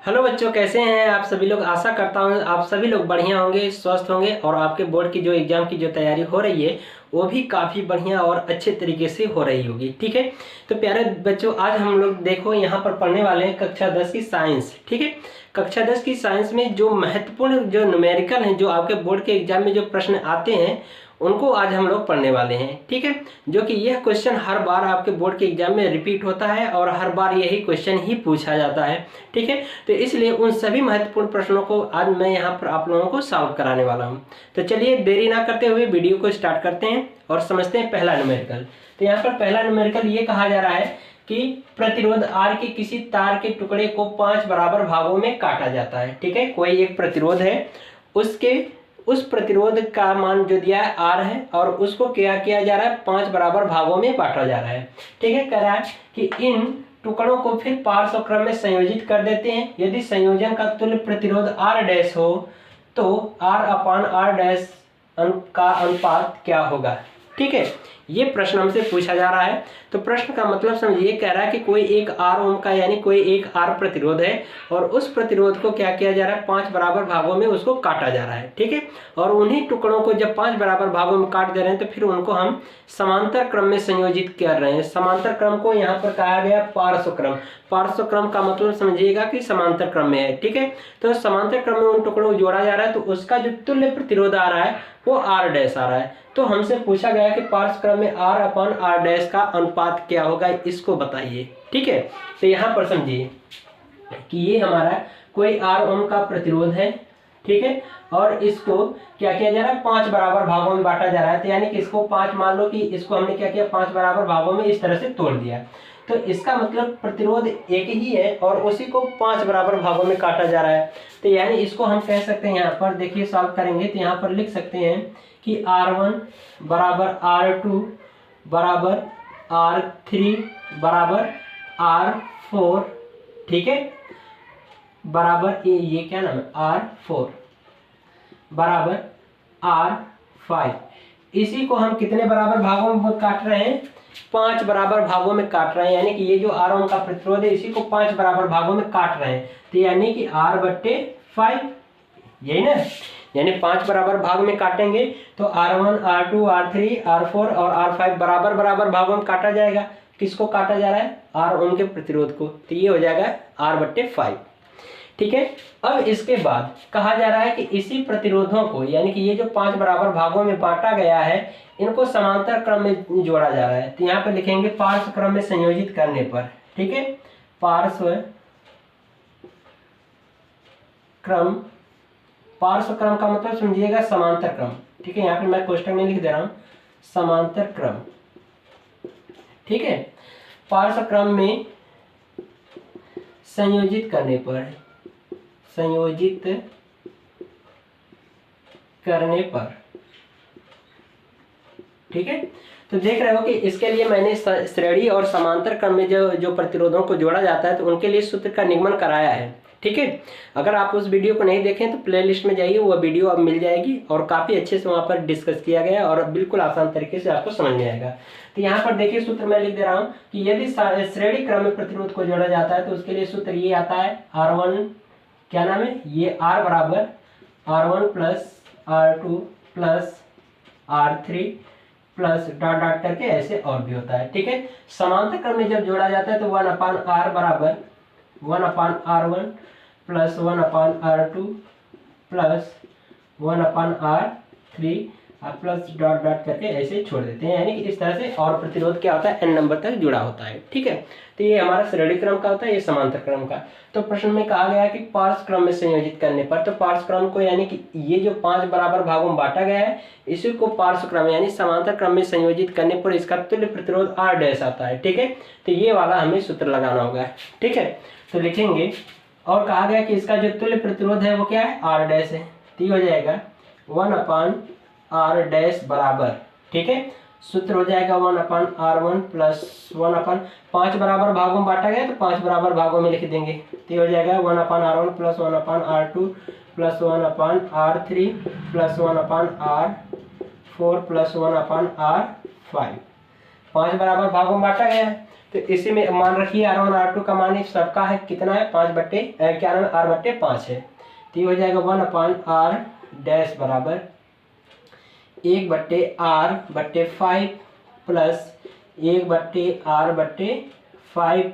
Hello बच्चों, कैसे हैं आप सभी लोग। आशा करता हूँ आप सभी लोग बढ़िया होंगे, स्वस्थ होंगे और आपके बोर्ड की जो एग्जाम की जो तैयारी हो रही है वो भी काफ़ी बढ़िया और अच्छे तरीके से हो रही होगी। ठीक है, तो प्यारे बच्चों, आज हम लोग देखो यहाँ पर पढ़ने वाले हैं कक्षा 10 की साइंस। ठीक है, कक्षा 10 की साइंस में जो महत्वपूर्ण जो न्यूमेरिकल हैं, जो आपके बोर्ड के एग्जाम में जो प्रश्न आते हैं उनको आज हम लोग पढ़ने वाले हैं। ठीक है, जो कि यह क्वेश्चन हर बार आपके बोर्ड के एग्जाम में रिपीट होता है और हर बार यही क्वेश्चन ही पूछा जाता है। ठीक है, तो इसलिए उन सभी महत्वपूर्ण प्रश्नों को आज मैं यहाँ पर आप लोगों को सॉल्व कराने वाला हूँ। तो चलिए देरी ना करते हुए वीडियो को स्टार्ट करते हैं और समझते हैं पहला न्यूमेरिकल। तो यहाँ पर पहला न्यूमेरिकल ये कहा जा रहा है कि प्रतिरोध R के किसी तार के टुकड़े को 5 बराबर भागों में काटा जाता है। ठीक है, कोई एक प्रतिरोध है, उस प्रतिरोध का मान जो दिया है R है और उसको क्या किया जा रहा है, 5 बराबर भागों में बांटा जा रहा है। ठीक है, कह रहा है कि इन टुकड़ों को फिर पार्श्व क्रम में संयोजित कर देते हैं। यदि संयोजन का तुल्य प्रतिरोध R डैश हो तो R अपान R डैश का अनुपात क्या होगा। ठीक है, ये प्रश्न हमसे पूछा जा रहा है। तो प्रश्न का मतलब समझिए, कह रहा है कि कोई एक R ओम का यानी कोई एक R प्रतिरोध है और उस प्रतिरोध को क्या किया जा रहा है, 5 बराबर भागों में उसको काटा जा रहा है। ठीक है, और उन्हीं टुकड़ों को जब 5 बराबर भागों में काट दे रहे हैं तो फिर उनको हम समांतर क्रम में संयोजित कर रहे हैं। समांतर क्रम को यहाँ पर कहा गया पार्श्व क्रम। पार्श्व क्रम का मतलब समझिएगा कि समांतर क्रम में है। ठीक है, तो समांतर क्रम में उन टुकड़ों को जोड़ा जा रहा है तो उसका जो तुल्य प्रतिरोध आ रहा है वो R डैश आ रहा है। तो हमसे पूछा गया कि पार्श्व क्रम में R अपान R डैश का अनुपात क्या होगा, इसको बताइए। ठीक है, तो यहाँ पर समझिए कि ये हमारा कोई R ओम का प्रतिरोध है। ठीक है, और इसको क्या किया जा रहा है, 5 बराबर भागों में बांटा जा रहा है। तो यानी कि इसको 5, मान लो कि इसको हमने क्या किया, 5 बराबर भागों में इस तरह से तोड़ दिया। तो इसका मतलब प्रतिरोध एक ही है और उसी को 5 बराबर भागों में काटा जा रहा है। तो यानी इसको हम कह सकते हैं, यहाँ पर देखिए सॉल्व करेंगे तो यहाँ पर लिख सकते हैं कि R1 बराबर R2 बराबर R3 बराबर R4। ठीक है, बराबर ये क्या नाम है, R4 बराबर R5। इसी को हम कितने बराबर भागों में काट रहे हैं, 5 बराबर भागों में काट रहे हैं। यानी कि ये जो R ओम का प्रतिरोध है इसी को 5 बराबर भागों में काट रहे हैं। तो यानी कि R/5, यही ना, यानी 5 बराबर भाग में काटेंगे तो R1 R2 R3 R4 और R5 बराबर बराबर भागों में काटा जाएगा। किसको काटा जा रहा है, R ओम के प्रतिरोध को। तो ये हो जाएगा R/5। ठीक है, अब इसके बाद कहा जा रहा है कि इसी प्रतिरोधों को, यानी कि ये जो 5 बराबर भागों में बांटा गया है, इनको समांतर क्रम में जोड़ा जा रहा है। तो यहाँ पे लिखेंगे पार्श्व क्रम में संयोजित करने पर। ठीक है, पार्श्व क्रम का मतलब समझिएगा समांतर क्रम। ठीक है, यहाँ पे मैं कोष्टक में लिख दे रहा हूँ समांतर क्रम। ठीक है, पार्श्व क्रम में संयोजित करने पर। ठीक है, तो देख रहे हो कि इसके लिए मैंने श्रेणी और समांतर क्रम में जो प्रतिरोधों को जोड़ा जाता है तो उनके लिए सूत्र का निगमन कराया है। ठीक है, अगर आप उस वीडियो को नहीं देखें तो प्लेलिस्ट में जाइए, वो वीडियो अब मिल जाएगी और काफ़ी अच्छे से वहाँ पर डिस्कस किया गया है और बिल्कुल आसान तरीके से आपको समझ में आएगा। तो यहाँ पर देखिए सूत्र मैं लिख दे रहा हूँ कि यदि श्रेणी क्रम में प्रतिरोध को जोड़ा जाता है तो उसके लिए सूत्र ये आता है, R1 क्या नाम है, ये R बराबर R1 plus R2 plus R3 plus dot dot करके ऐसे और भी होता है। ठीक है, समांतर क्रम में जब जोड़ा जाता है तो 1 अपान R बराबर 1 अपान R1 प्लस 1 अपान R2 प्लस 1 अपान R3 प्लस डॉट डॉट करके ऐसे छोड़ देते हैं। यानी कि इस तरह से और प्रतिरोध क्या होता है, n नंबर तक जुड़ा होता है। ठीक है, तो ये हमारा श्रेणी क्रम का होता है, ये समांतर क्रम का। तो प्रश्न में कहा गया कि पार्श्व क्रम में संयोजित करने पर, तो पार्श्व क्रम को यानी कि ये जो 5 बराबर भागों में बांटा गया है इसी को पार्श्व क्रम यानी समांतर क्रम में संयोजित करने पर इसका तुल्य प्रतिरोध R डैश आता है। ठीक है, तो ये वाला हमें सूत्र लगाना होगा। ठीक है, तो लिखेंगे और कहा गया कि इसका जो तुल्य प्रतिरोध है वो क्या है, R डैश है। तो हो जाएगा 1 अपान R डैश बराबर, ठीक है, सूत्र हो जाएगा 1 अपान R1 प्लस 1 अपान 5 बराबर भागों में बांटा गया तो 5 बराबर भागों में लिख देंगे। तो हो जाएगा 1 अपान R1 प्लस 1 अपान R2 प्लस 1 अपान R3 प्लस 1 अपान R4 प्लस 1 अपान R5। 5 बराबर भागों में बांटा गया है। तो इसी में मान रखिए R1 R2 का मान सबका है कितना है 5/R/5 है। तो ये हो जाएगा 1/R डैश बराबर 1/R/5 plus 1/R/5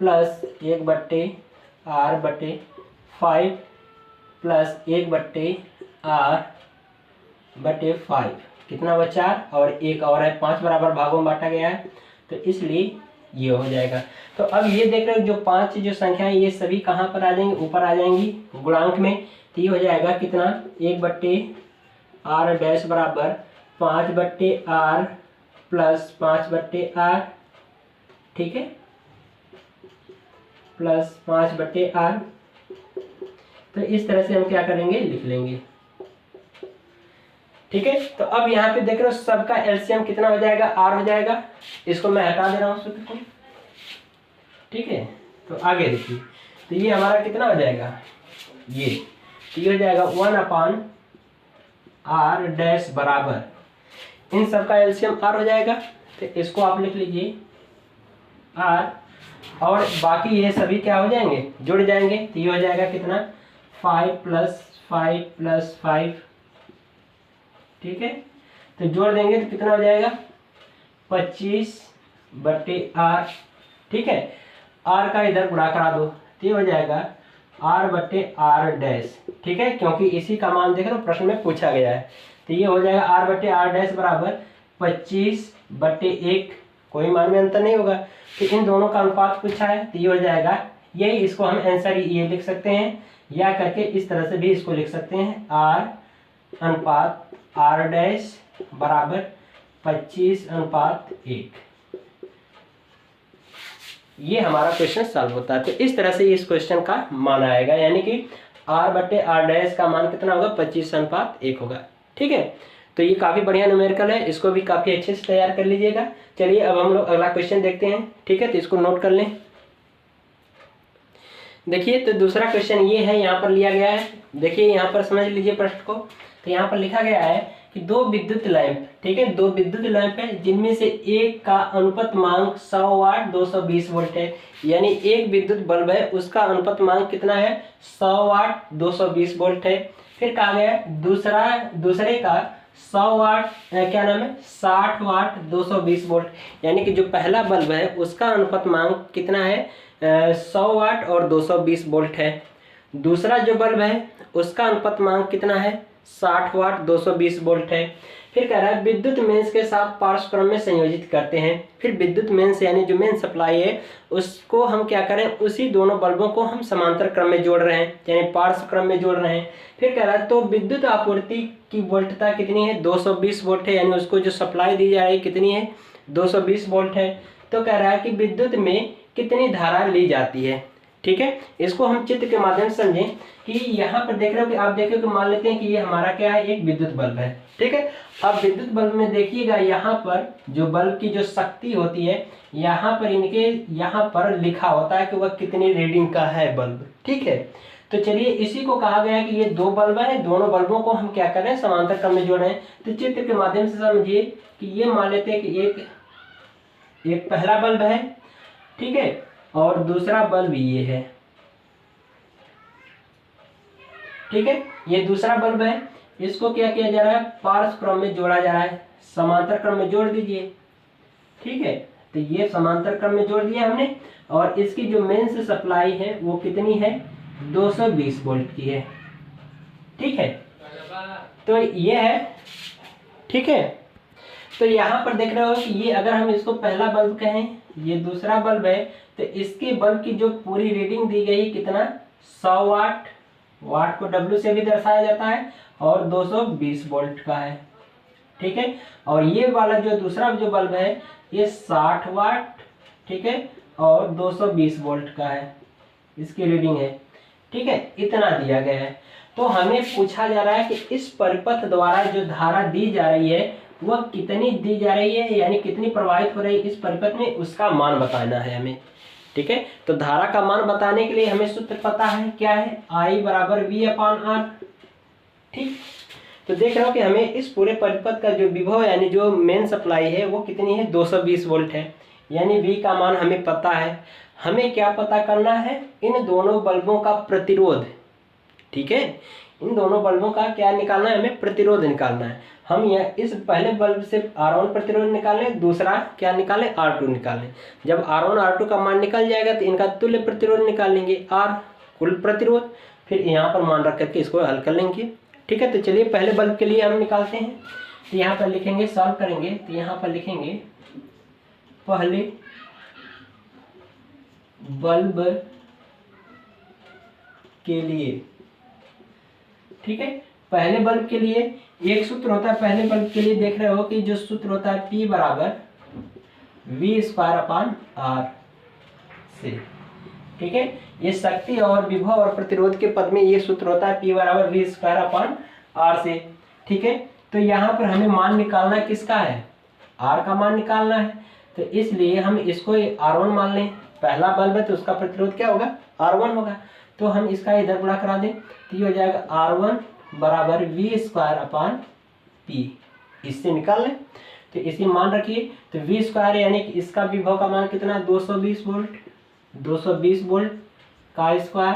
plus 1/R/5 plus 1/R/5 कितना बचा और एक और है 5 बराबर भागों में बांटा गया है, तो इसलिए ये हो जाएगा। तो अब ये देख रहे हो जो 5 जो संख्या है ये सभी कहाँ पर आ जाएंगी, ऊपर आ जाएंगी गुणांक में। तो ये हो जाएगा कितना 1/R डैश बराबर 5/R प्लस 5/R, ठीक है, प्लस 5/R। तो इस तरह से हम क्या करेंगे, लिख लेंगे, ठीक है। तो अब यहाँ पे देख रहे हो सबका एलसीएम कितना हो जाएगा, R हो जाएगा। इसको मैं हटा दे रहा हूँ सूत्र को, ठीक है। तो आगे देखिए, तो ये हमारा कितना हो जाएगा, ये हो जाएगा 1/R डैश बराबर इन सबका एलसीएम R हो जाएगा। तो इसको आप लिख लीजिए R, और बाकी ये सभी क्या हो जाएंगे, जुड़ जाएंगे। तो ये हो जाएगा कितना 5 + 5 + 5, ठीक है। तो जोड़ देंगे तो कितना हो जाएगा 25/R, ठीक है। R का इधर गुणा करा दो, तो ये हो जाएगा R/R डैश, ठीक है, क्योंकि इसी का मान देख लो प्रश्न में पूछा गया है। तो ये हो जाएगा R/R डैश बराबर 25/1, कोई मान में अंतर नहीं होगा। तो इन दोनों का अनुपात पूछा है, तो ये हो जाएगा यही, इसको हम आंसर ये लिख सकते हैं, या करके इस तरह से भी इसको लिख सकते हैं R/R डैश बराबर 25/1। ये हमारा क्वेश्चन सॉल्व होता है। तो इस तरह से इस क्वेश्चन का मान आएगा, यानी कि R/R डैश का मान कितना होगा 25/1 होगा, ठीक है। तो ये काफ़ी बढ़िया न्यूमेरिकल है, इसको भी काफ़ी अच्छे से तैयार कर लीजिएगा। चलिए अब हम लोग अगला क्वेश्चन देखते हैं, ठीक है। तो इसको नोट कर लें। देखिए, तो दूसरा क्वेश्चन ये है, यहाँ पर लिया गया है, देखिए यहाँ पर समझ लीजिए प्रश्न को। तो यहाँ पर लिखा गया है कि 2 विद्युत लैंप, ठीक है, 2 विद्युत लैंप है जिनमें से एक का अनुपात मांग 100 वाट 220 वोल्ट है। यानी एक विद्युत बल्ब है उसका अनुपात मांग कितना है 100 वाट 220 वोल्ट है। फिर कहा गया दूसरे का 100 वाट क्या नाम है 60 वाट 220 वोल्ट, यानी कि जो पहला बल्ब है उसका अनुपात मांग कितना है 100 वाट और 220 वोल्ट है। दूसरा जो बल्ब है उसका अनुपात मांग कितना है 60 वाट 220 वोल्ट है। फिर कह रहा है विद्युत मेंस के साथ पार्श्व क्रम में संयोजित करते हैं। फिर विद्युत मेंस यानी जो मेन सप्लाई है उसको हम क्या करें, उसी दोनों बल्बों को हम समांतर क्रम में जोड़ रहे हैं, यानी पार्श्व क्रम में जोड़ रहे हैं। फिर कह रहा है तो विद्युत आपूर्ति की वोल्टता कितनी है 220 वोल्ट है, यानी उसको जो सप्लाई दी जा रही है कितनी है 220 वोल्ट है। तो कह रहा है कि विद्युत में कितनी धारा ली जाती है, ठीक है। इसको हम चित्र के माध्यम से समझें कि यहाँ पर देख रहे हो कि आप देखो कि मान लेते हैं कि ये हमारा क्या है एक विद्युत बल्ब है, ठीक है। अब विद्युत बल्ब में देखिएगा यहाँ पर जो बल्ब की जो शक्ति होती है यहाँ पर इनके यहाँ पर लिखा होता है कि वह कितनी रीडिंग का है बल्ब, ठीक है। तो चलिए इसी को कहा गया है कि ये 2 बल्ब है, दोनों बल्बों को हम क्या कर रहे हैं समांतर क्रम में जोड़ रहे हैं। तो चित्र के माध्यम से समझिए कि ये मान लेते हैं कि एक पहला बल्ब है, ठीक है, और दूसरा बल्ब ये है, ठीक है। ये दूसरा बल्ब है, इसको क्या किया जा रहा है पार्श्व क्रम में जोड़ा जा रहा है, समांतर क्रम में जोड़ दीजिए, ठीक है। तो ये समांतर क्रम में जोड़ दिया हमने, और इसकी जो मेन से सप्लाई है वो कितनी है 220 वोल्ट की है, ठीक है। तो ये है, ठीक है। तो यहाँ पर देख रहे हो कि ये अगर हम इसको पहला बल्ब कहें, ये दूसरा बल्ब है, तो इसके बल्ब की जो पूरी रीडिंग दी गई कितना 100 वाट, वाट को W से भी दर्शाया जाता है, और 220 वोल्ट का है, ठीक है। और ये वाला जो दूसरा जो बल्ब है ये 60 वाट, ठीक है, और 220 वोल्ट का है, इसकी रीडिंग है, ठीक है। इतना दिया गया है। तो हमें पूछा जा रहा है कि इस परिपथ द्वारा जो धारा दी जा रही है वह कितनी दी जा रही है, यानी कितनी प्रवाहित हो रही है इस परिपथ में, उसका मान बताना है हमें, ठीक है। तो धारा का मान बताने के लिए हमें सूत्र पता है, क्या है I = V/R, ठीक। तो देख रहे हो कि हमें इस पूरे परिपथ का जो विभव यानी जो मेन सप्लाई है वो कितनी है, 220 वोल्ट है। यानी V का मान हमें पता है। हमें क्या पता करना है, इन दोनों बल्बों का प्रतिरोध। ठीक है, इन दोनों बल्बों का क्या निकालना है, हमें प्रतिरोध निकालना है। हम यह इस पहले बल्ब से R1 प्रतिरोध निकालें, दूसरा क्या निकालें, R2 निकालें। जब R1 R2 का मान निकल जाएगा तो इनका तुल्य प्रतिरोध निकालेंगे, R कुल प्रतिरोध, फिर यहाँ पर मान रख करके इसको हल कर लेंगे। ठीक है, तो चलिए पहले बल्ब के लिए हम निकालते हैं। तो यहाँ पर लिखेंगे, सॉल्व करेंगे, तो यहाँ पर लिखेंगे पहले बल्ब के लिए। ठीक है, पहले बल्ब के लिए एक सूत्र होता है, पहले बल्ब के लिए देख रहे हो कि जो सूत्र होता है P बराबर V²/R से। ठीक है, ये शक्ति और विभव और प्रतिरोध के पद में ये सूत्र होता है P बराबर V²/R से। ठीक है, तो यहाँ पर हमें मान निकालना किसका है, R का मान निकालना है। तो इसलिए हम इसको R1 मान लें, पहला बल्ब है तो उसका प्रतिरोध क्या होगा, R1 होगा। तो हम इसका इधर गुणा करा दें, तो ये हो जाएगा R1 बराबर V²/P, इससे निकाल लें। तो इसी मान रखिए, तो V² यानी कि इसका विभव का मान कितना, 220 वोल्ट, 220 वोल्ट का स्क्वायर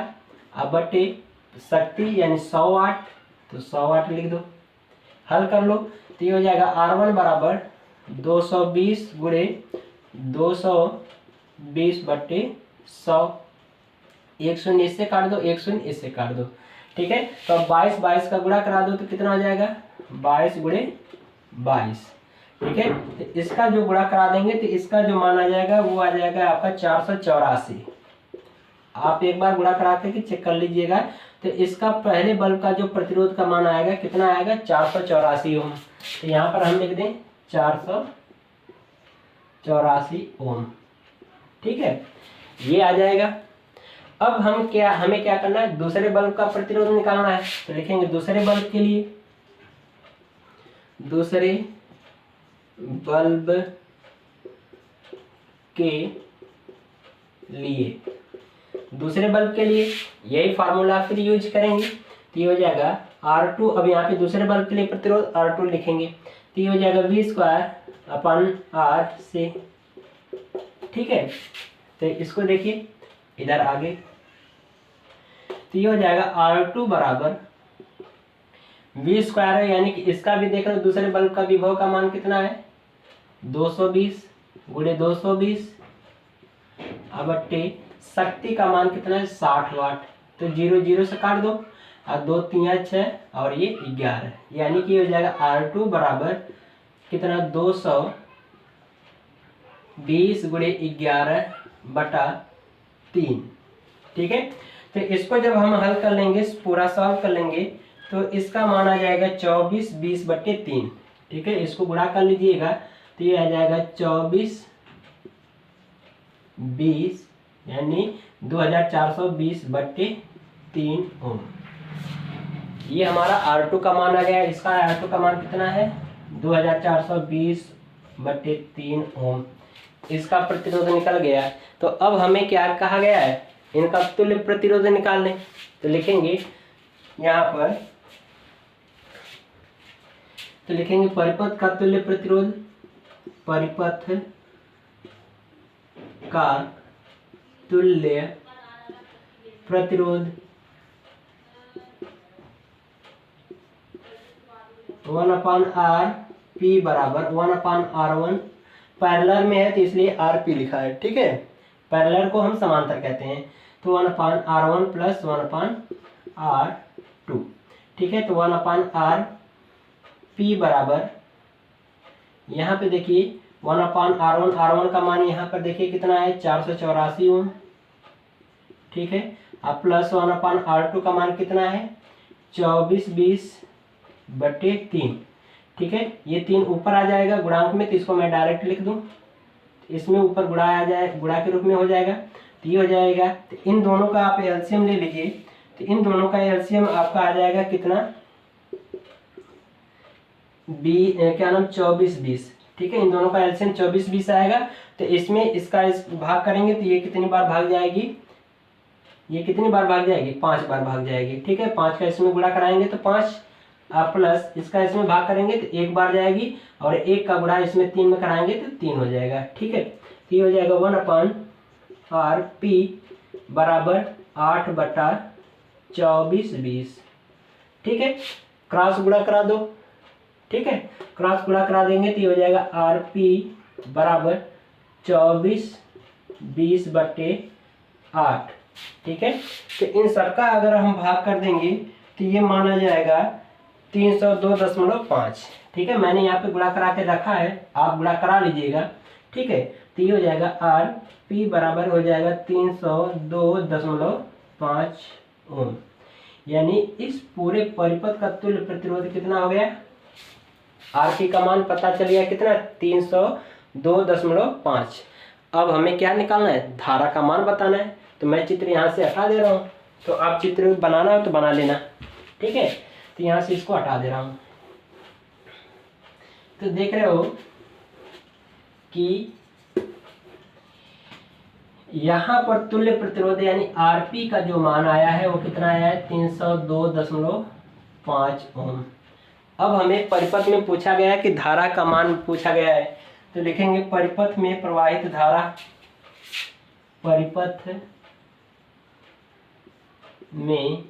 अब बटे शक्ति यानी 100 वाट, तो 100 वाट लिख दो, हल कर लो। तो ये हो जाएगा R1 बराबर 220 गुणे 220 बटे 100, 1 शून्य इससे काट दो, 1 शून्य इससे काट दो। ठीक है, तो अब 22 का गुणा करा दो तो कितना हो जाएगा, 22 गुणे 22। ठीक है, तो इसका जो गुणा करा देंगे तो इसका जो मान आ जाएगा वो आ जाएगा आपका 484। आप एक बार गुणा करा के चेक कर लीजिएगा। तो इसका पहले बल्ब का जो प्रतिरोध का मान आएगा कितना आएगा, 484 ओम। तो यहाँ पर हम लिख दें 484 ओम। ठीक है, ये आ जाएगा। अब हमें क्या करना है, दूसरे बल्ब का प्रतिरोध निकालना है। तो लिखेंगे दूसरे बल्ब के लिए, दूसरे बल्ब के लिए, दूसरे बल्ब के लिए यही फार्मूला फिर यूज करेंगे। तो ये हो जाएगा R2, अब यहाँ पे दूसरे बल्ब के लिए प्रतिरोध R2 लिखेंगे, तो ये हो जाएगा V²/R से। ठीक है, तो इसको देखिए इधर आगे, तो ये हो जाएगा R2 बराबर V² है, यानी कि इसका भी देख लो, दूसरे बल्ब का विभव का मान कितना है, 220 गुणे 220 अब बट्टे शक्ति का मान कितना है, 60 वाट। तो 0 0 से काट दो, और 2 3 6 और ये 11, यानी कि हो जाएगा R2 बराबर कितना, 220 गुणे 11/3। ठीक है, तो इसको जब हम हल कर लेंगे, पूरा सॉल्व कर लेंगे, तो इसका मान आ जाएगा 24 20/3। ठीक है, इसको गुणा कर लीजिएगा, तो ये आ जाएगा 24 20 यानी 2420/3 ओम। ये हमारा R2 का मान आ गया। इसका R2 का मान कितना है, 2420/3 ओम। इसका प्रतिरोध निकल गया। तो अब हमें क्या कहा गया है, इनका तुल्य प्रतिरोध निकाल लें। तो लिखेंगे यहाँ पर, तो लिखेंगे परिपथ का तुल्य प्रतिरोध, परिपथ का तुल्य प्रतिरोध 1/R P बराबर 1/R1। पैरेलल में है तो इसलिए RP लिखा है। ठीक है, पैरेलल को हम समांतर कहते हैं। तो 1/R1 प्लस 1/R2। ठीक है, तो 1/RP बराबर, यहाँ पे देखिए 1/R1, R1 का मान यहाँ पर देखिए कितना है, 484 ओम। ठीक है, अब प्लस 1/R2 का मान कितना है, 2420/3। ठीक है, ये 3 ऊपर आ जाएगा गुणांक में, तो इसको मैं डायरेक्ट लिख दूं, इसमें ऊपर गुणा आ जाए, गुणा के रूप में हो जाएगा। तो ये हो जाएगा, तो इन दोनों का आप एलसीएम ले लीजिए। तो इन दोनों का एलसीएम आपका आ जाएगा कितना, क्या नाम, 2420। ठीक है, इन दोनों का एलसीएम 2420 आएगा। तो इसमें इसका भाग करेंगे तो ये कितनी बार भाग जाएगी, ये कितनी बार भाग जाएगी, 5 बार भाग जाएगी। ठीक है, 5 का इसमें गुणा कराएंगे तो 5 प्लस इसका इसमें भाग करेंगे तो एक बार जाएगी, और एक का गुणा इसमें 3 में कराएंगे तो 3 हो जाएगा। ठीक है, तो ये हो जाएगा 1/r/p बराबर 8/24/20। ठीक है, क्रॉस गुणा करा दो। ठीक है, क्रॉस गुणा करा देंगे तो ये हो जाएगा rp बराबर 24/20/8। ठीक है, तो इन सबका अगर हम भाग कर देंगे तो ये माना जाएगा 302.5। ठीक है, मैंने यहाँ पे गुणा करा के रखा है, आप गुणा करा लीजिएगा। ठीक है, तो ये हो जाएगा rp बराबर हो जाएगा 302.5 ओम। यानी इस पूरे परिपथ का तुल्य प्रतिरोध कितना हो गया, rp का मान पता चल गया कितना, 302.5। अब हमें क्या निकालना है, धारा का मान बताना है। तो मैं चित्र यहाँ से हटा दे रहा हूँ, तो आप चित्र बनाना हो तो बना लेना। ठीक है, तो यहाँ से इसको हटा दे रहा हूँ। तो देख रहे हो कि यहाँ पर तुल्य प्रतिरोध यानी Rp का जो मान आया है वो कितना आया है, 302.5 ओम। अब हमें परिपथ में पूछा गया है कि धारा का मान पूछा गया है, तो लिखेंगे परिपथ में प्रवाहित धारा, परिपथ में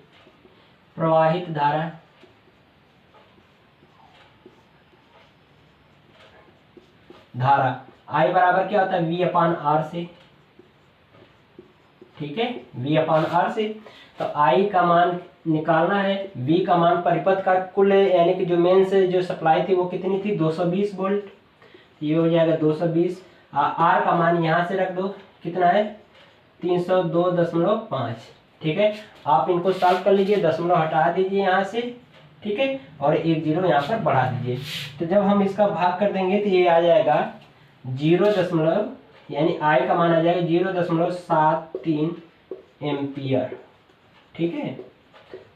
प्रवाहित धारा I बराबर क्या होता है, V/R से। ठीक है, V/R से। तो I का मान निकालना है, V का मान परिपथ का कुल यानी कि जो मेन से जो सप्लाई थी वो कितनी थी, 220 वोल्ट। ये हो जाएगा 220। R का मान यहाँ से रख दो, कितना है, 302.5। ठीक है, आप इनको सॉल्व कर लीजिए, दशमलव हटा दीजिए यहाँ से। ठीक है, और एक जीरो यहाँ पर बढ़ा दीजिए। तो जब हम इसका भाग कर देंगे तो ये आ जाएगा 0 यानी I का मान आ जाएगा 0.73 एम्पियर। ठीक है,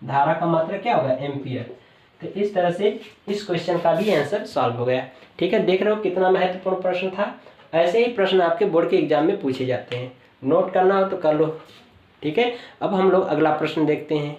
धारा का मात्रा क्या होगा, एम्पियर। तो इस तरह से इस क्वेश्चन का भी आंसर सॉल्व हो गया। ठीक है, देख रहे हो कितना महत्वपूर्ण प्रश्न था। ऐसे ही प्रश्न आपके बोर्ड के एग्जाम में पूछे जाते हैं, नोट करना हो तो कर लो। ठीक है, अब हम लोग अगला प्रश्न देखते हैं।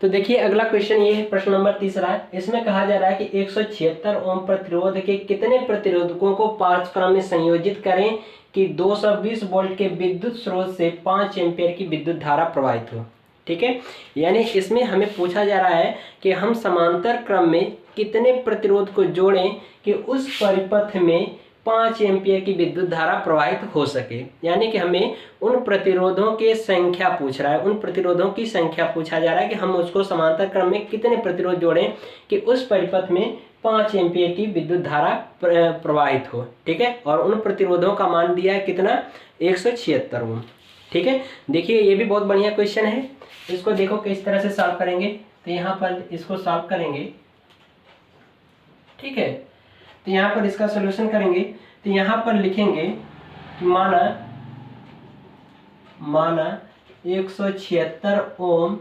तो देखिए अगला क्वेश्चन ये है, प्रश्न नंबर 3 इसमें कहा जा रहा है कि 176 ओम प्रतिरोध के कितने प्रतिरोधकों को पारस्परिक में संयोजित करें कि 220 वोल्ट के विद्युत स्रोत से 5 एम्पीयर की विद्युत धारा प्रवाहित हो। ठीक है, यानी इसमें हमें पूछा जा रहा है कि हम समांतर क्रम में कितने प्रतिरोध को जोड़ें कि उस परिपथ में 5 एम्पीयर की विद्युत धारा प्रवाहित हो सके। यानी कि हमें उन प्रतिरोधों की संख्या पूछ रहा है, उन प्रतिरोधों की संख्या पूछा जा रहा है कि हम उसको समांतर क्रम में कितने प्रतिरोध जोड़ें कि उस परिपथ में 5 एम्पीयर की विद्युत धारा प्रवाहित हो। ठीक है, और उन प्रतिरोधों का मान दिया है कितना, 176 ओम। ठीक है, देखिए ये भी बहुत बढ़िया क्वेश्चन है। इसको देखो किस तरह से सॉल्व करेंगे। तो यहाँ पर इसको सॉल्व करेंगे। ठीक है, तो यहाँ पर इसका सॉल्यूशन करेंगे। तो यहाँ पर लिखेंगे कि माना 176 ओम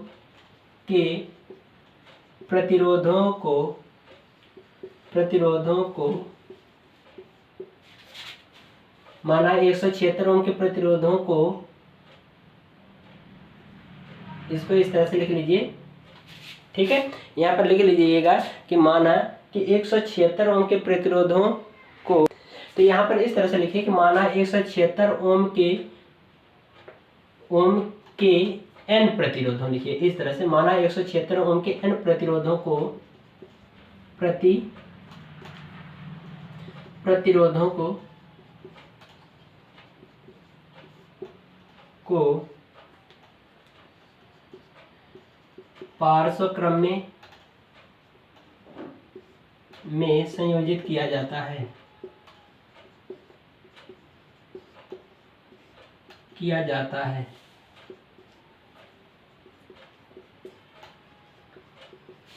के प्रतिरोधों को माना 176 ओम के प्रतिरोधों को, इसको इस तरह से लिख लीजिए। ठीक है, यहाँ पर लिख लीजिएगा कि माना कि 176 ओम के प्रतिरोधों को, तो यहाँ पर इस तरह से लिखिए कि माना 176 ओम के n प्रतिरोधों, लिखिए इस तरह से, माना 176 ओम के n प्रतिरोधों को पार्श्व क्रम में संयोजित किया जाता है।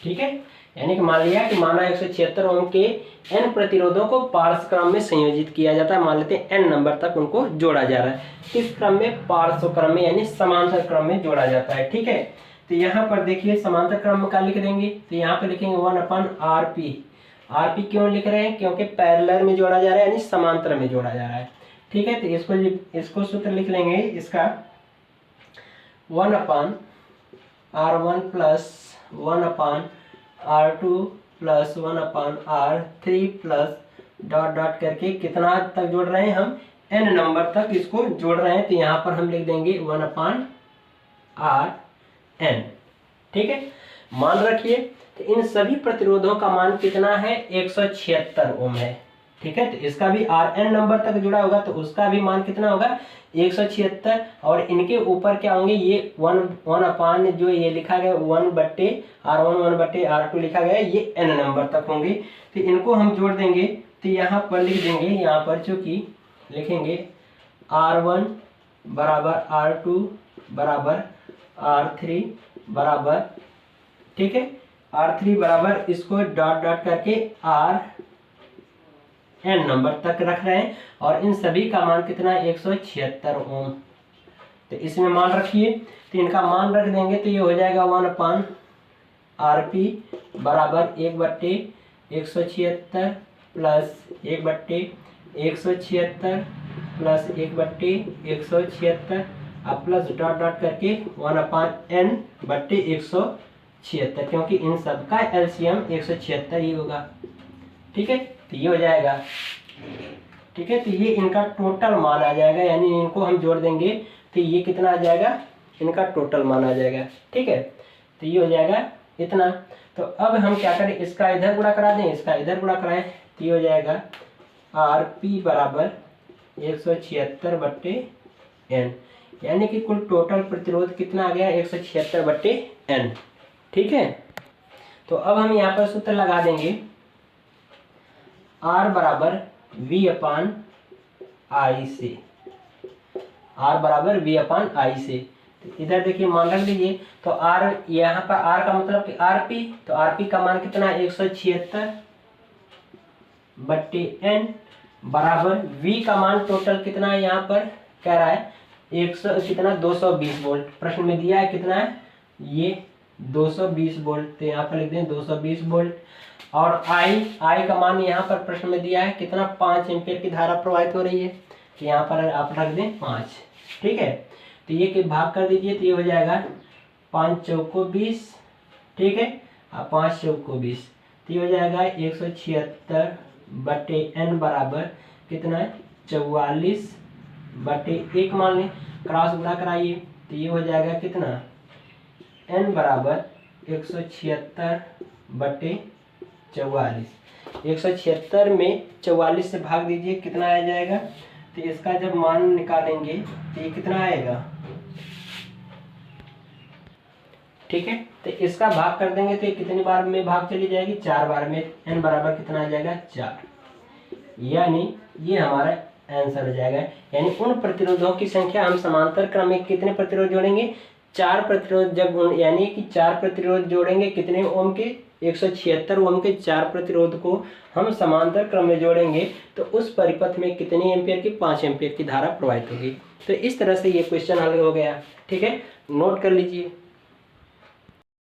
ठीक है, यानी कि मान लिया कि माना 176 ओम के n प्रतिरोधों को पार्श्व क्रम में संयोजित किया जाता है। मान लेते हैं n नंबर तक उनको जोड़ा जा रहा है। किस क्रम में, पार्श्व क्रम में, यानी समांतर क्रम में जोड़ा जाता है। ठीक है, तो यहाँ पर देखिए समांतर क्रम में क्या लिख देंगे, तो यहाँ पे लिखेंगे 1/Rp। Rp क्यों लिख रहे हैं, क्योंकि पैरेलल में जोड़ा जा रहा है, यानी समांतर में जोड़ा जा रहा है। ठीक है, तो इसको सूत्र लिख लेंगे इसका 1/R1 + 1/R2 R2 plus 1/R3 plus dot dot करके कितना तक जोड़ रहे हैं हम, n नंबर तक इसको जोड़ रहे हैं। तो यहाँ पर हम लिख देंगे 1/RN। ठीक है, मान रखिए। तो इन सभी प्रतिरोधों का मान कितना है, 176 ओम है। ठीक है, तो इसका भी Rn नंबर तक जुड़ा होगा तो उसका भी मान कितना होगा, 176। और इनके ऊपर क्या होंगे, ये 1 अपान जो ये लिखा गया 1/R1 1/R2 लिखा गया है, ये n नंबर तक होंगे। तो इनको हम जोड़ देंगे। तो यहाँ पर लिख देंगे, यहाँ पर चूंकि लिखेंगे R1 बराबर R2 बराबर R3 बराबर, ठीक है, R3 बराबर इसको डॉट डॉट करके Rn नंबर तक रख रहे हैं। और इन सभी का मान कितना है, 176 ओम। तो इसमें मान रखिए। तो इनका मान रख देंगे तो ये हो जाएगा 1/Rp बराबर 1/176 प्लस 1/176 प्लस 1/176 अब प्लस डॉट डॉट करके 1/n/176, क्योंकि इन सब का एलसीएम 176 ही होगा। ठीक है, तो ये हो जाएगा। ठीक है, तो ये इनका टोटल मान आ जाएगा, यानी इनको हम जोड़ देंगे तो ये कितना आ जाएगा, इनका टोटल मान आ जाएगा। ठीक है, तो ये हो जाएगा इतना। तो अब हम क्या करें, इसका इधर गुणा करा दें, इसका इधर गुणा कराएं। तो ये हो जाएगा Rp बराबर 176/n, यानी कि कुल टोटल प्रतिरोध कितना आ गया, 176/n। ठीक है, तो अब हम यहाँ पर सूत्र लगा देंगे, R बराबर V/I से, R बराबर V/I से। तो इधर देखिए मान रख लीजिए। तो R, यहाँ पर R का मतलब कि Rp, तो Rp का मान कितना है, 176/n बराबर V का मान टोटल कितना है, यहाँ पर कह रहा है 220 वोल्ट। प्रश्न में दिया है कितना है, ये 220 वोल्ट। तो यहाँ पर लिख दें 220 वोल्ट। और I का मान यहाँ पर प्रश्न में दिया है कितना, 5 एम्पीयर की धारा प्रवाहित हो रही है। तो यहाँ पर आप रख दें 5। ठीक है, तो ये के भाग कर दीजिए। तो ये हो जाएगा 5 चौको 20। ठीक है, और 5 चौको 20। तो ये हो जाएगा 176/n बराबर कितना है, 44/1 मान लें, क्रॉस गुणा कराइए। तो ये हो जाएगा कितना, n बराबर 176/44। 176 में 44 से भाग दीजिए, कितना आ जाएगा। तो इसका जब मान निकालेंगे तो ये कितना आएगा। ठीक है, तो इसका भाग कर देंगे तो ये कितनी बार में भाग चली जाएगी, 4 बार में। n बराबर कितना आ जाएगा, 4। यानी ये हमारा आंसर हो जाएगा। यानी उन प्रतिरोधों की संख्या हम समांतर क्रम में कितने प्रतिरोध जोड़ेंगे, 4 प्रतिरोध। जब यानी कि 4 प्रतिरोध जोड़ेंगे कितने ओम के, 176 ओम के 4 प्रतिरोध को हम समांतर क्रम में जोड़ेंगे तो उस परिपथ में कितनी एम्पियर की, 5 एम्पियर की धारा प्रवाहित होगी। तो इस तरह से ये क्वेश्चन हल हो गया। ठीक है, नोट कर लीजिए।